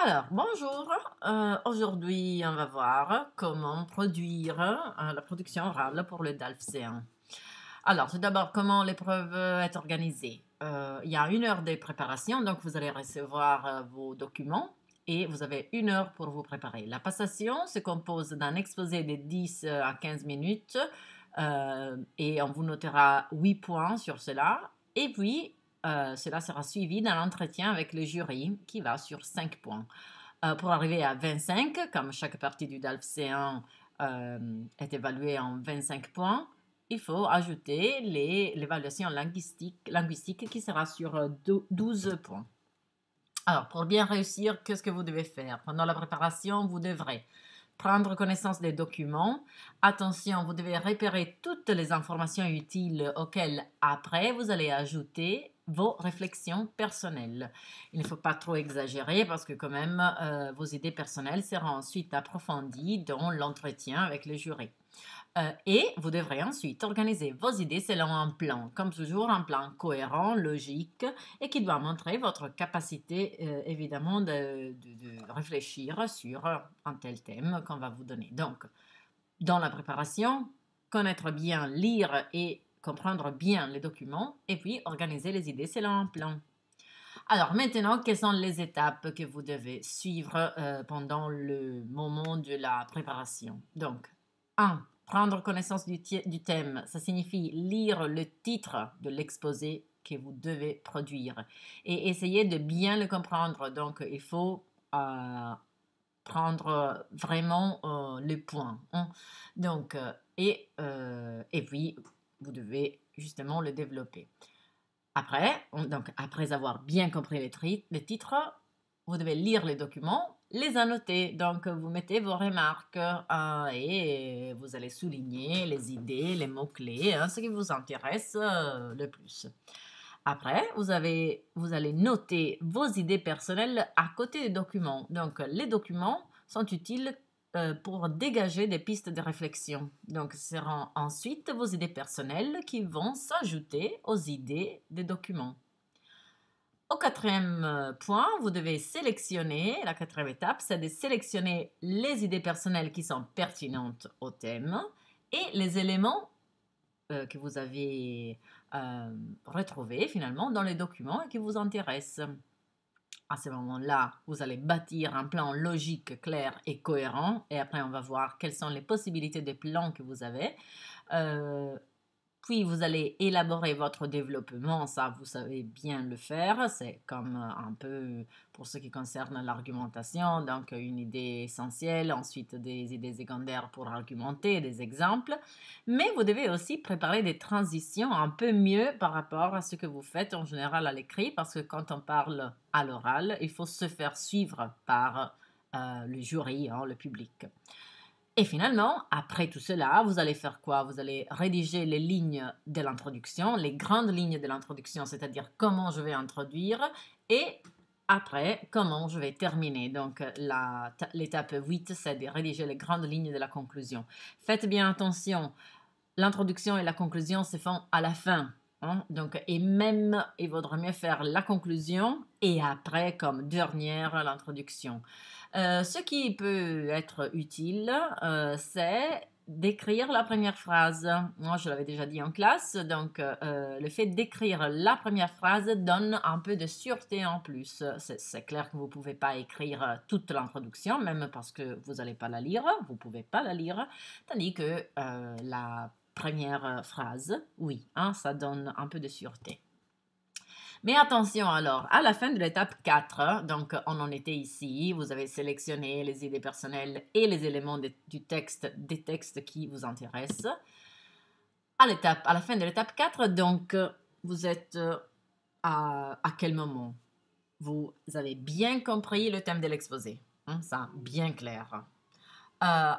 Alors, bonjour. Aujourd'hui, on va voir comment produire la production orale pour le DALF C1. Alors, tout d'abord, comment l'épreuve est organisée? Il y a 1 heure de préparation, donc vous allez recevoir vos documents et vous avez 1 heure pour vous préparer. La passation se compose d'un exposé de 10 à 15 minutes et on vous notera 8 points sur cela. Et puis, cela sera suivi d'un entretien avec le jury qui va sur 5 points. Pour arriver à 25, comme chaque partie du DALF C1 est évaluée en 25 points, il faut ajouter l'évaluation linguistique qui sera sur 12 points. Alors, pour bien réussir, qu'est-ce que vous devez faire? Pendant la préparation, vous devrez prendre connaissance des documents. Attention, vous devez repérer toutes les informations utiles auxquelles après vous allez ajouter vos réflexions personnelles. Il ne faut pas trop exagérer parce que quand même vos idées personnelles seront ensuite approfondies dans l'entretien avec le jury. Et vous devrez ensuite organiser vos idées selon un plan, comme toujours un plan cohérent, logique et qui doit montrer votre capacité évidemment de réfléchir sur un tel thème qu'on va vous donner. Donc, dans la préparation, connaître bien, lire et comprendre bien les documents et puis organiser les idées selon un plan. Alors maintenant, quelles sont les étapes que vous devez suivre pendant le moment de la préparation? Donc, 1. Prendre connaissance du thème, ça signifie lire le titre de l'exposé que vous devez produire et essayer de bien le comprendre. Donc, il faut prendre vraiment le point, hein. Donc, et puis, vous devez justement le développer. Après, donc, après avoir bien compris les titres, vous devez lire les documents, les annoter. Donc, vous mettez vos remarques et vous allez souligner les idées, les mots-clés, hein, ce qui vous intéresse le plus. Après, vous allez noter vos idées personnelles à côté des documents. Donc, les documents sont utiles pour dégager des pistes de réflexion. Donc, ce seront ensuite vos idées personnelles qui vont s'ajouter aux idées des documents. Au 4e point, vous devez sélectionner, la 4e étape, c'est de sélectionner les idées personnelles qui sont pertinentes au thème et les éléments que vous avez retrouvés finalement dans les documents et qui vous intéressent. À ce moment-là, vous allez bâtir un plan logique, clair et cohérent. Et après, on va voir quelles sont les possibilités de plans que vous avez. Puis, vous allez élaborer votre développement. Ça, vous savez bien le faire. C'est comme un peu pour ce qui concerne l'argumentation. Donc, une idée essentielle, ensuite des idées secondaires pour argumenter, des exemples. Mais vous devez aussi préparer des transitions un peu mieux par rapport à ce que vous faites en général à l'écrit. Parce que quand on parle à l'oral, il faut se faire suivre par le jury, hein, le public. Et finalement, après tout cela, vous allez faire quoi? Vous allez rédiger les lignes de l'introduction, les grandes lignes de l'introduction, c'est-à-dire comment je vais introduire, et après, comment je vais terminer. Donc, l'étape 8, c'est de rédiger les grandes lignes de la conclusion. Faites bien attention, l'introduction et la conclusion se font à la fin, hein. Donc, et même, il vaudrait mieux faire la conclusion et après, comme dernière, l'introduction. Ce qui peut être utile, c'est d'écrire la première phrase. Moi, je l'avais déjà dit en classe, donc le fait d'écrire la première phrase donne un peu de sûreté en plus. C'est clair que vous ne pouvez pas écrire toute l'introduction, même parce que vous n'allez pas la lire, vous ne pouvez pas la lire, tandis que la première phrase, oui, hein, ça donne un peu de sûreté. Mais attention alors, à la fin de l'étape 4, donc on en était ici, vous avez sélectionné les idées personnelles et les éléments du texte, des textes qui vous intéressent. À la fin de l'étape 4, donc vous êtes à quel moment? Vous avez bien compris le thème de l'exposé, hein, ça, bien clair.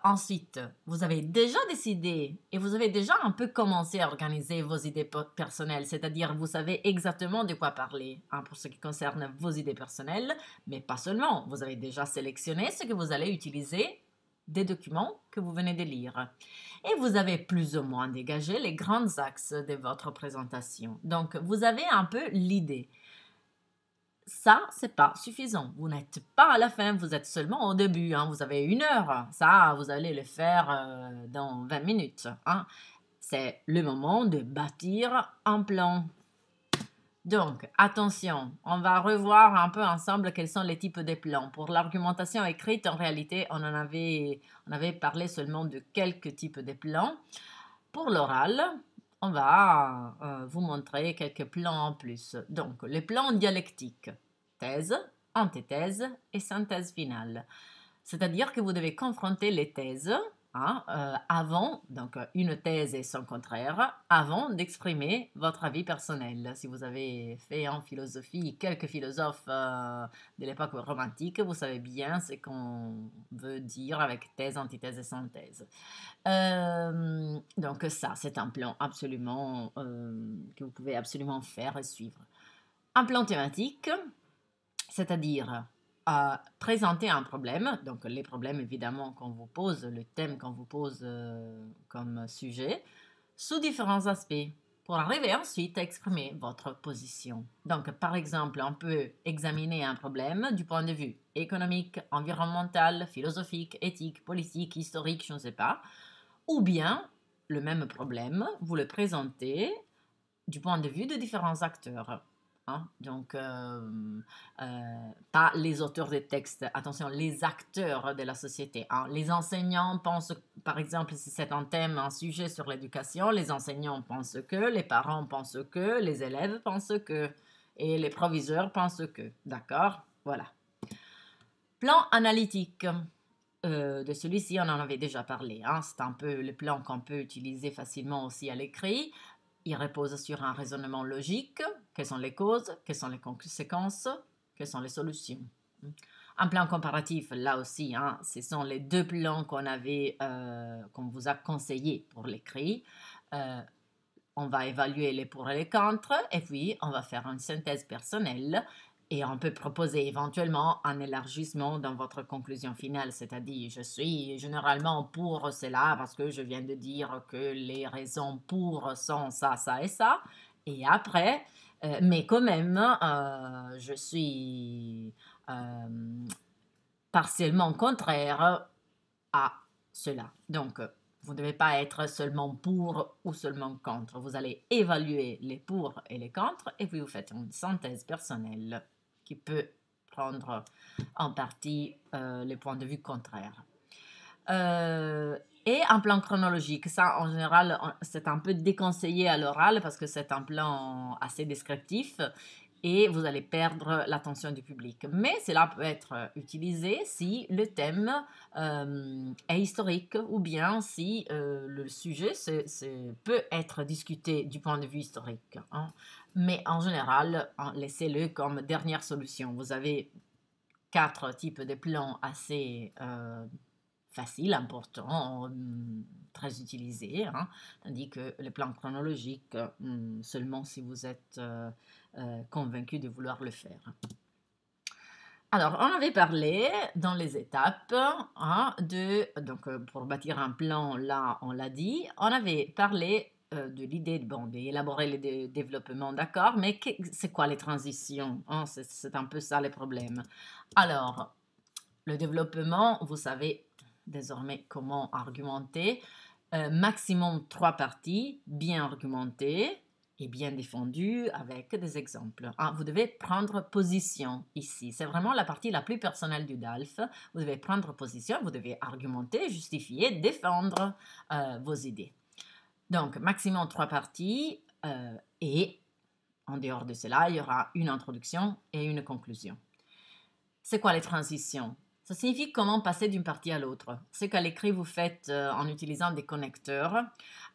Ensuite, vous avez déjà décidé et vous avez déjà un peu commencé à organiser vos idées personnelles, c'est-à-dire vous savez exactement de quoi parler, hein, pour ce qui concerne vos idées personnelles, mais pas seulement. Vous avez déjà sélectionné ce que vous allez utiliser des documents que vous venez de lire. Et vous avez plus ou moins dégagé les grands axes de votre présentation. Donc, vous avez un peu l'idée. ça, c'est pas suffisant. Vous n'êtes pas à la fin, vous êtes seulement au début, hein. Vous avez 1 heure. Ça, vous allez le faire dans 20 minutes, hein. C'est le moment de bâtir un plan. Donc, attention, on va revoir un peu ensemble quels sont les types de plans. Pour l'argumentation écrite, en réalité, on avait parlé seulement de quelques types de plans. Pour l'oral, on va vous montrer quelques plans en plus. Donc, les plans dialectiques, thèse, antithèse et synthèse finale. C'est-à-dire que vous devez confronter les thèses, hein, avant, donc une thèse et son contraire, avant d'exprimer votre avis personnel. Si vous avez fait en philosophie quelques philosophes de l'époque romantique, vous savez bien ce qu'on veut dire avec thèse, antithèse et synthèse. Donc ça, c'est un plan absolument que vous pouvez absolument faire et suivre. Un plan thématique, c'est-à-dire présenter un problème, donc les problèmes évidemment qu'on vous pose, le thème qu'on vous pose comme sujet, sous différents aspects, pour arriver ensuite à exprimer votre position. Donc par exemple, on peut examiner un problème du point de vue économique, environnemental, philosophique, éthique, politique, historique, je ne sais pas, ou bien le même problème, vous le présentez du point de vue de différents acteurs. Hein? Donc, pas les auteurs des textes, attention, les acteurs de la société. Hein? Les enseignants pensent, par exemple, si c'est un thème, un sujet sur l'éducation, les enseignants pensent que, les parents pensent que, les élèves pensent que, et les proviseurs pensent que. D'accord? Voilà. Plan analytique. De celui-ci, on en avait déjà parlé. Hein? C'est un peu le plan qu'on peut utiliser facilement aussi à l'écrit. Il repose sur un raisonnement logique. Quelles sont les causes? Quelles sont les conséquences? Quelles sont les solutions? Un plan comparatif, là aussi, hein, ce sont les 2 plans qu'on vous a conseillés pour l'écrit. On va évaluer les pour et les contre, et puis on va faire une synthèse personnelle. Et on peut proposer éventuellement un élargissement dans votre conclusion finale, c'est-à-dire je suis généralement pour cela parce que je viens de dire que les raisons pour sont ça, ça et ça. Et après, mais quand même, je suis partiellement contraire à cela. Donc, vous ne devez pas être seulement pour ou seulement contre. Vous allez évaluer les pour et les contre et puis vous faites une synthèse personnelle qui peut prendre en partie les points de vue contraires. Et un plan chronologique, ça en général c'est un peu déconseillé à l'oral parce que c'est un plan assez descriptif et vous allez perdre l'attention du public. Mais cela peut être utilisé si le thème est historique ou bien si le sujet peut être discuté du point de vue historique. Hein. Mais en général, laissez-le comme dernière solution. Vous avez 4 types de plans assez faciles, importants, très utilisés, hein, tandis que les plans chronologiques, seulement si vous êtes convaincu de vouloir le faire. Alors, on avait parlé dans les étapes hein, donc pour bâtir un plan, là, on l'a dit, on avait parlé de l'idée d'élaborer les développements, d'accord, mais c'est quoi les transitions hein, c'est un peu ça les problèmes. Alors, le développement, vous savez désormais comment argumenter. Maximum 3 parties, bien argumentées et bien défendues avec des exemples. Hein, vous devez prendre position ici. C'est vraiment la partie la plus personnelle du DALF. Vous devez prendre position, vous devez argumenter, justifier, défendre vos idées. Donc, maximum 3 parties et en dehors de cela, il y aura une introduction et une conclusion. C'est quoi les transitions? Ça signifie comment passer d'une partie à l'autre. Ce qu'à l'écrit vous faites en utilisant des connecteurs,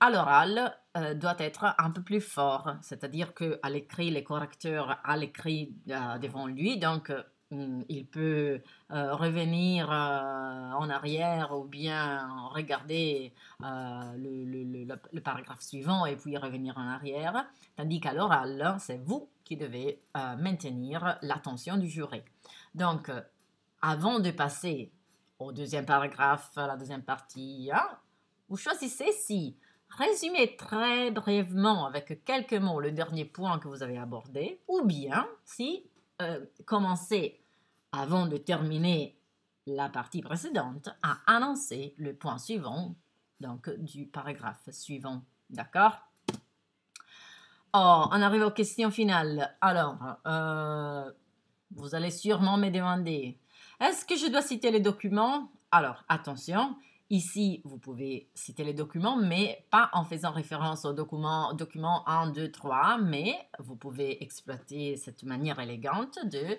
à l'oral doit être un peu plus fort. C'est-à-dire qu'à l'écrit, les correcteurs à l'écrit devant lui, donc il peut revenir en arrière ou bien regarder le paragraphe suivant et puis revenir en arrière. Tandis qu'à l'oral, c'est vous qui devez maintenir l'attention du juré. Donc, avant de passer au deuxième paragraphe, à la deuxième partie, hein, vous choisissez si résumer très brièvement avec quelques mots le dernier point que vous avez abordé, ou bien si commencer, avant de terminer la partie précédente, à annoncer le point suivant, donc du paragraphe suivant. D'accord? Oh, on arrive aux questions finales. Alors, vous allez sûrement me demander, est-ce que je dois citer les documents? Alors, attention, ici, vous pouvez citer les documents, mais pas en faisant référence aux documents 1, 2, 3, mais vous pouvez exploiter cette manière élégante de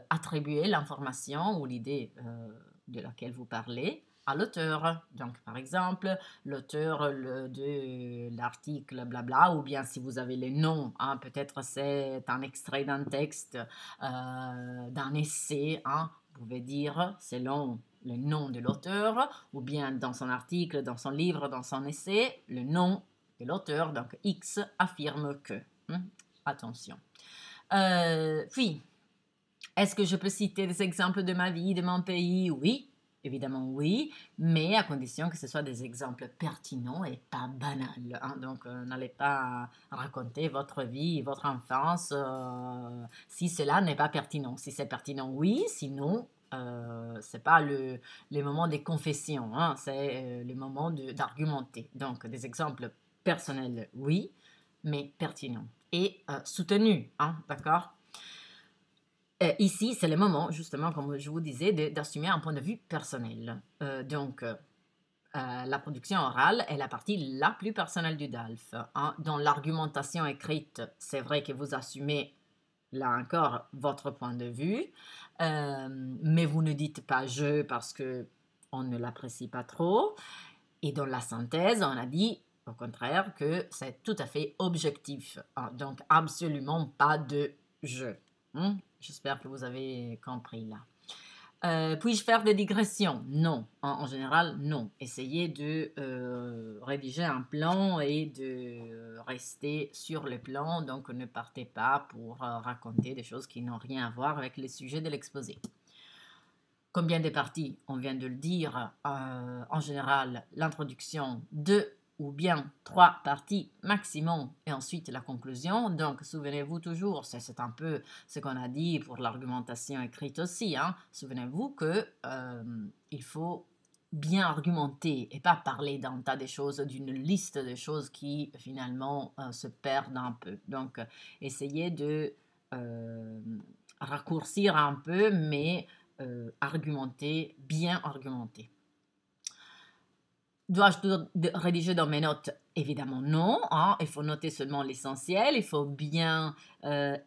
attribuer l'information ou l'idée de laquelle vous parlez à l'auteur. Donc, par exemple, l'auteur de l'article, blabla, ou bien si vous avez les noms, hein, peut-être c'est un extrait d'un texte, d'un essai, hein, vous pouvez dire selon le nom de l'auteur, ou bien dans son article, dans son livre, dans son essai, le nom de l'auteur, donc X affirme que. Attention. Puis, est-ce que je peux citer des exemples de ma vie, de mon pays? Oui, évidemment oui, mais à condition que ce soit des exemples pertinents et pas banals. Hein. Donc, n'allez pas raconter votre vie, votre enfance, si cela n'est pas pertinent. Si c'est pertinent, oui, sinon, c'est pas le moment des confessions, hein, c'est le moment d'argumenter. Donc, des exemples personnels, oui, mais pertinents et soutenus, hein, d'accord? Ici, c'est le moment, justement, comme je vous disais, d'assumer un point de vue personnel. Donc, la production orale est la partie la plus personnelle du DALF. Hein. Dans l'argumentation écrite, c'est vrai que vous assumez, là encore, votre point de vue, mais vous ne dites pas je parce que on ne l'apprécie pas trop. Et dans la synthèse, on a dit au contraire que c'est tout à fait objectif. Hein. Donc, absolument pas de je. J'espère que vous avez compris là. Puis-je faire des digressions? Non. En général, non. Essayez de rédiger un plan et de rester sur le plan. Donc, ne partez pas pour raconter des choses qui n'ont rien à voir avec le sujet de l'exposé. Combien de parties? On vient de le dire. En général, l'introduction, 2 ou bien 3 parties maximum et ensuite la conclusion. Donc, souvenez-vous toujours, c'est un peu ce qu'on a dit pour l'argumentation écrite aussi. Hein. Souvenez-vous que il faut bien argumenter et pas parler d'un tas de choses, d'une liste de choses qui finalement se perdent un peu. Donc, essayez de raccourcir un peu, mais argumenter, bien argumenter. Dois-je rédiger dans mes notes? Évidemment non, hein. Il faut noter seulement l'essentiel, il faut bien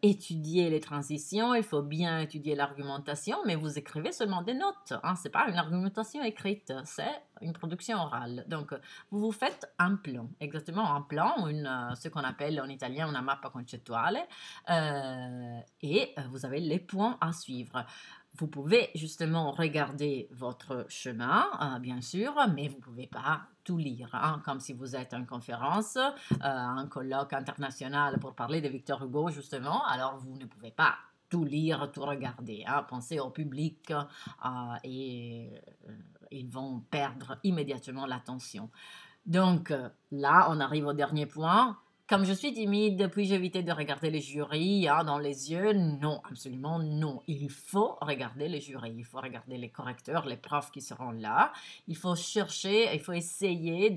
étudier les transitions, il faut bien étudier l'argumentation, mais vous écrivez seulement des notes, hein. Ce n'est pas une argumentation écrite, c'est une production orale. Donc, vous vous faites un plan, exactement un plan, ce qu'on appelle en italien una mappa concettuale, et vous avez les points à suivre. Vous pouvez justement regarder votre chemin, bien sûr, mais vous ne pouvez pas tout lire. Hein, comme si vous êtes à une conférence, un colloque international pour parler de Victor Hugo, justement, alors vous ne pouvez pas tout lire, tout regarder. Hein, pensez au public et ils vont perdre immédiatement l'attention. Donc là, on arrive au dernier point. Comme je suis timide, puis-je éviter de regarder les jurys hein, dans les yeux? Non, absolument non. Il faut regarder les jurys, il faut regarder les correcteurs, les profs qui seront là. Il faut chercher, il faut essayer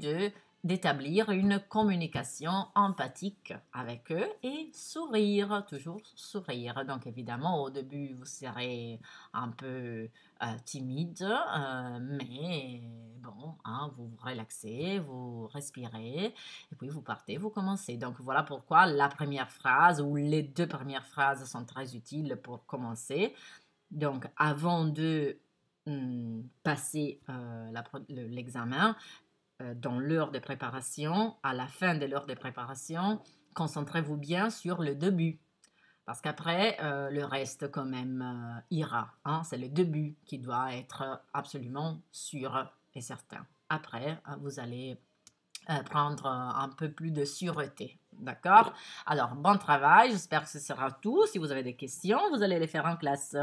d'établir une communication empathique avec eux et sourire, toujours sourire. Donc évidemment, au début, vous serez un peu timide, mais bon, hein, vous vous relaxez, vous respirez, et puis vous partez, vous commencez. Donc voilà pourquoi la première phrase ou les 2 premières phrases sont très utiles pour commencer. Donc avant de passer l'examen, dans l'heure de préparation, à la fin de l'heure de préparation, concentrez-vous bien sur le début. Parce qu'après, le reste quand même ira. Hein? C'est le début qui doit être absolument sûr et certain. Après, vous allez prendre un peu plus de sûreté. D'accord? Alors, bon travail. J'espère que ce sera tout. Si vous avez des questions, vous allez les faire en classe.